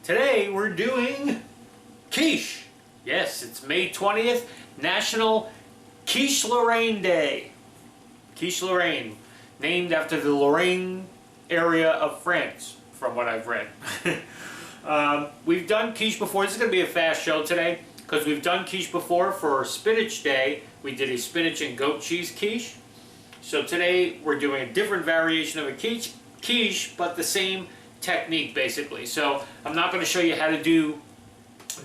Today we're doing quiche. Yes, it's May 20th, National Quiche Lorraine Day. Quiche Lorraine, named after the Lorraine area of France, from what I've read. We've done quiche before. This is going to be a fast show today because we've done quiche before. For Spinach Day, we did a spinach and goat cheese quiche. So today we're doing a different variation of a quiche, but the same technique basically. So I'm not going to show you how to do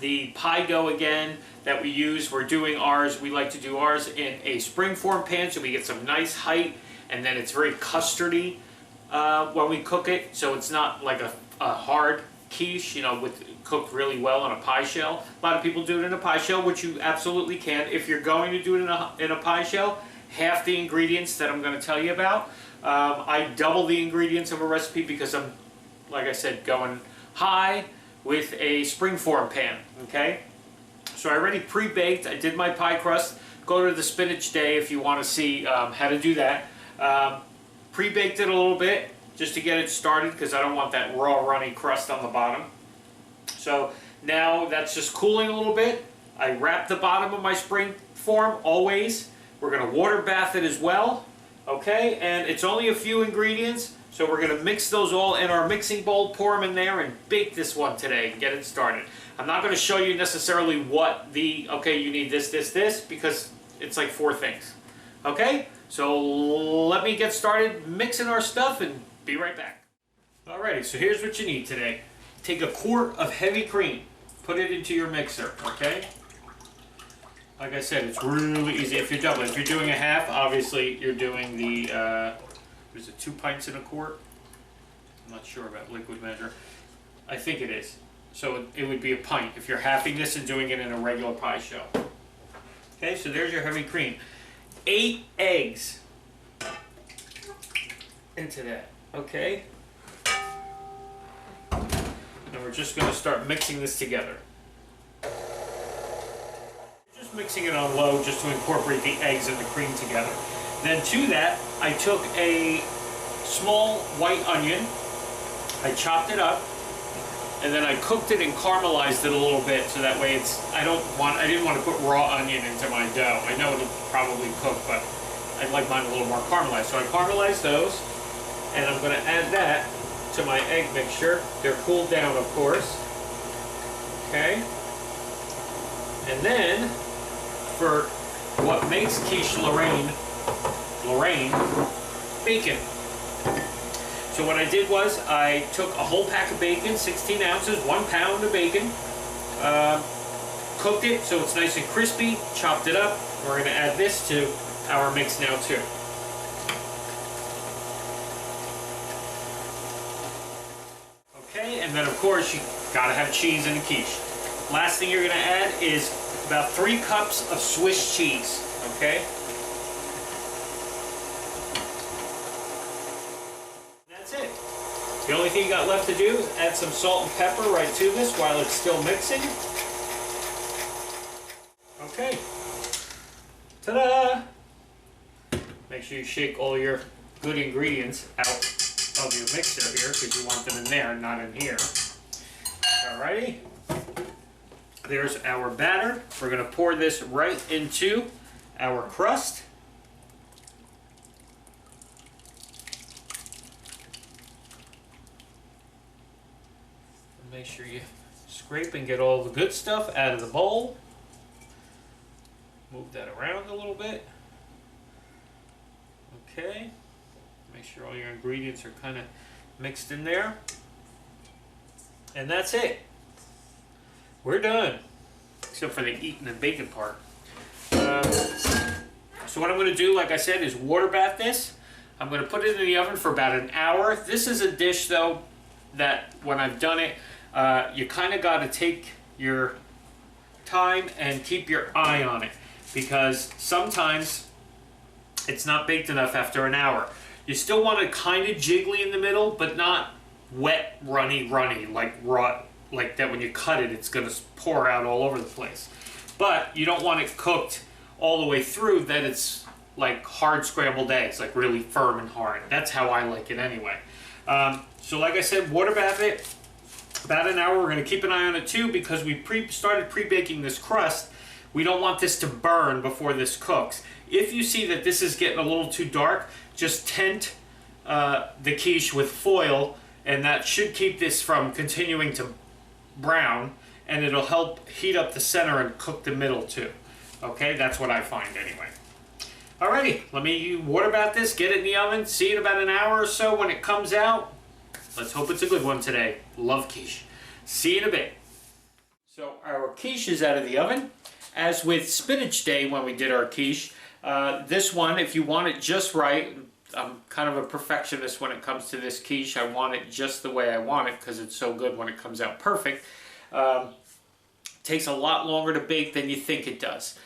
the pie dough again that we use. We're doing ours, we like to do ours in a springform pan so we get some nice height, and then it's very custardy when we cook it, so it's not like a hard quiche, you know, cooked really well on a pie shell. A lot of people do it in a pie shell, which you absolutely can. If you're going to do it in a pie shell, half the ingredients that I'm going to tell you about. I double the ingredients of a recipe because I'm, like I said, going high with a springform pan, okay? So I already pre-baked, I did my pie crust. Go to the Spinach Day if you want to see how to do that. Pre-baked it a little bit just to get it started because I don't want that raw runny crust on the bottom. So now that's just cooling a little bit. I wrap the bottom of my springform always. We're going to water bath it as well, okay? And it's only a few ingredients. So we're going to mix those all in our mixing bowl, pour them in there, and bake this one today and get it started. I'm not going to show you necessarily what okay, you need this, because it's like 4 things. Okay? So let me get started mixing our stuff and be right back. Alrighty, so here's what you need today. Take a quart of heavy cream, put it into your mixer, okay? Like I said, it's really easy if you're doubling. If you're doing a half, obviously you're doing the... is it 2 pints in a quart? I'm not sure about liquid measure. I think it is. So it would be a pint if you're halving this and doing it in a regular pie shell. Okay, so there's your heavy cream. 8 eggs into that, okay? And we're just going to start mixing this together. Just mixing it on low just to incorporate the eggs and the cream together. Then to that, I took a small white onion, I chopped it up, and then I cooked it and caramelized it a little bit so that way I didn't want to put raw onion into my dough. I know it'll probably cook, but I'd like mine a little more caramelized. So I caramelized those, and I'm going to add that to my egg mixture. They're cooled down, of course. Okay. And then, for what makes quiche Lorraine, bacon. So what I did was I took a whole pack of bacon, 16 ounces, 1 pound of bacon, cooked it so it's nice and crispy, chopped it up. We're going to add this to our mix now too. Okay, and then of course you gotta have cheese in a quiche. Last thing you're going to add is about 3 cups of Swiss cheese, okay? The only thing you got left to do is add some salt and pepper right to this while it's still mixing. Okay. Ta-da! Make sure you shake all your good ingredients out of your mixer here because you want them in there, not in here. Alrighty. There's our batter. We're going to pour this right into our crust. Make sure you scrape and get all the good stuff out of the bowl. Move that around a little bit. Okay. Make sure all your ingredients are kind of mixed in there. And that's it. We're done. Except for the eating and baking part. So what I'm going to do, like I said, is water bath this. I'm going to put it in the oven for about an hour. This is a dish, though, that when I've done it, you kind of got to take your time and keep your eye on it because sometimes it's not baked enough after an hour. You still want it kind of jiggly in the middle, but not wet, runny, like raw, like that when you cut it, it's going to pour out all over the place. But you don't want it cooked all the way through that it's like hard scrambled eggs, like really firm and hard. That's how I like it anyway. So like I said, water bath it. About an hour. We're going to keep an eye on it too because we started pre-baking this crust. We don't want this to burn before this cooks. If you see that this is getting a little too dark, just tint the quiche with foil, and that should keep this from continuing to brown, and it'll help heat up the center and cook the middle too. Okay, that's what I find anyway. Alrighty, let me water bath this, get it in the oven, see it about an hour or so when it comes out. Let's hope it's a good one today. Love quiche. See you in a bit. So our quiche is out of the oven. As with spinach day when we did our quiche, this one, if you want it just right, I'm kind of a perfectionist when it comes to this quiche. I want it just the way I want it because it's so good when it comes out perfect. Takes a lot longer to bake than you think it does.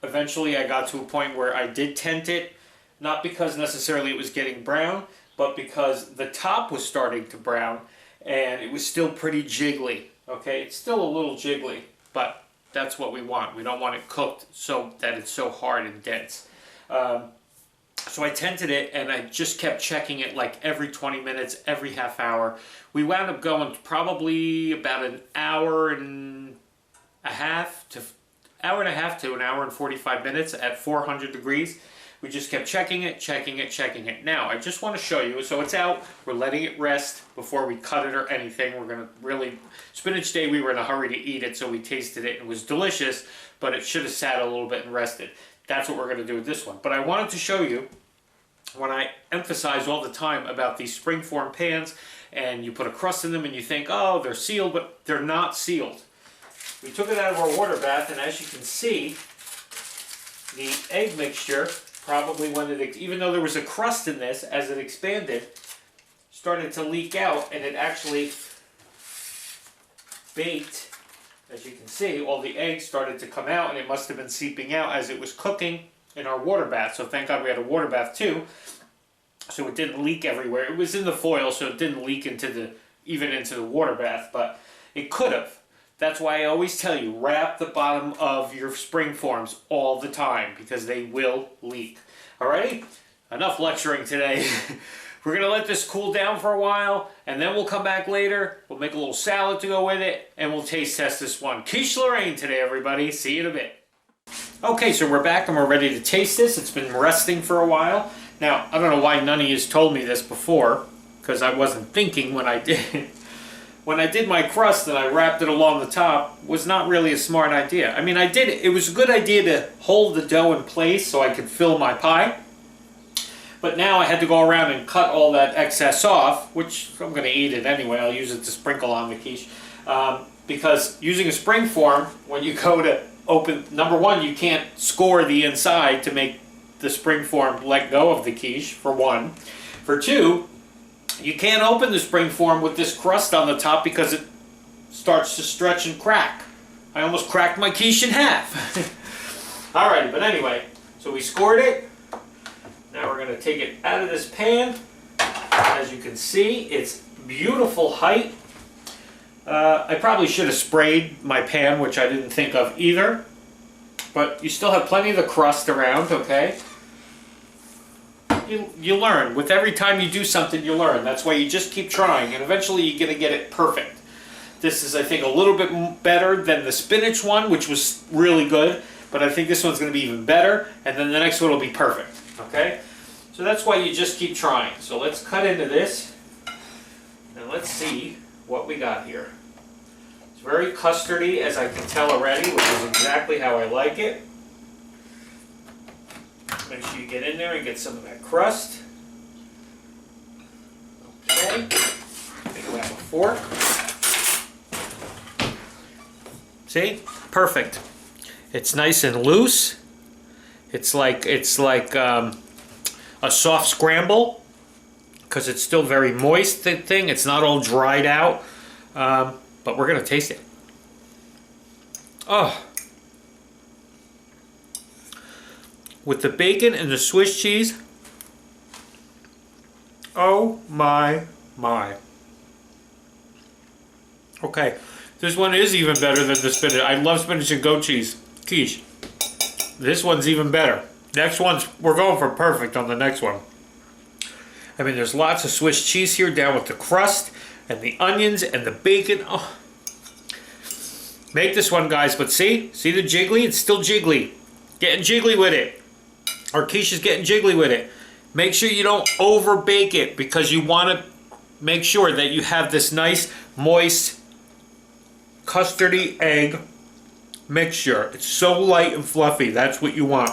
Eventually I got to a point where I did tint it, not because necessarily it was getting brown, but because the top was starting to brown and it was still pretty jiggly. Okay, it's still a little jiggly, but that's what we want. We don't want it cooked so that it's so hard and dense. So I tinted it and I just kept checking it like every 20 minutes, every half hour. We wound up going probably about an hour and a half to an hour and 45 minutes at 400 degrees. We just kept checking it, checking it, checking it. Now, I just want to show you. So it's out. We're letting it rest before we cut it or anything. We're going to really... Spinach day, we were in a hurry to eat it, so we tasted it. It was delicious, but it should have sat a little bit and rested. That's what we're going to do with this one. But I wanted to show you, when I emphasize all the time about these springform pans, and you put a crust in them and you think, oh, they're sealed, but they're not sealed. We took it out of our water bath, and as you can see, the egg mixture... probably when it, even though there was a crust in this, as it expanded, started to leak out, and it actually baked. As you can see, all the eggs started to come out, and it must have been seeping out as it was cooking in our water bath. So thank God we had a water bath too, so it didn't leak everywhere. It was in the foil, so it didn't leak even into the water bath, but it could have. That's why I always tell you, wrap the bottom of your springforms all the time because they will leak. Alrighty? Enough lecturing today. We're going to let this cool down for a while, and then we'll come back later. We'll make a little salad to go with it, and we'll taste test this one. Quiche Lorraine today, everybody. See you in a bit. Okay, so we're back and we're ready to taste this. It's been resting for a while. Now, I don't know why none of you told me this before, because I wasn't thinking when I did. When I did my crust and I wrapped it along the top, was not really a smart idea. I mean, it was a good idea to hold the dough in place so I could fill my pie. But now I had to go around and cut all that excess off, which I'm going to eat it anyway. I'll use it to sprinkle on the quiche. Because using a spring form, when you go to open, number one, you can't score the inside to make the spring form let go of the quiche, for one. For two, you can't open the spring form with this crust on the top because it starts to stretch and crack. I almost cracked my quiche in half. Alright, but anyway, so we scored it. Now we're going to take it out of this pan. As you can see, it's beautiful height. I probably should have sprayed my pan, which I didn't think of either. But you still have plenty of the crust around, okay? You learn. With every time you do something, you learn. That's why you just keep trying, and eventually you're going to get it perfect. This is, I think, a little bit better than the spinach one, which was really good, but I think this one's going to be even better, and then the next one will be perfect. Okay? So that's why you just keep trying. So let's cut into this, and let's see what we got here. It's very custardy, as I can tell already, which is exactly how I like it. Make sure you get in there and get some of that crust. Okay. Take it out of a fork. See? Perfect. It's nice and loose. It's like a soft scramble because it's still very moist thing. It's not all dried out. But we're gonna taste it. Oh. With the bacon and the Swiss cheese, oh my. Okay, this one is even better than the spinach. I love spinach and goat cheese quiche. This one's even better. Next one's, we're going for perfect on the next one. I mean, there's lots of Swiss cheese here down with the crust. and the onions and the bacon. Oh. Make this one, guys, but see the jiggly? It's still jiggly. Getting jiggly with it. Our quiche is getting jiggly with it. Make sure you don't over bake it because you want to make sure that you have this nice, moist, custardy egg mixture. It's so light and fluffy. That's what you want.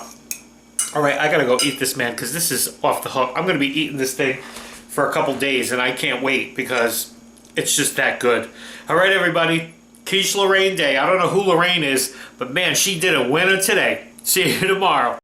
All right, I gotta go eat this, man, because this is off the hook. I'm gonna be eating this thing for a couple days, and I can't wait because it's just that good. All right, everybody. Quiche Lorraine Day. I don't know who Lorraine is, but man, she did a winner today. See you tomorrow.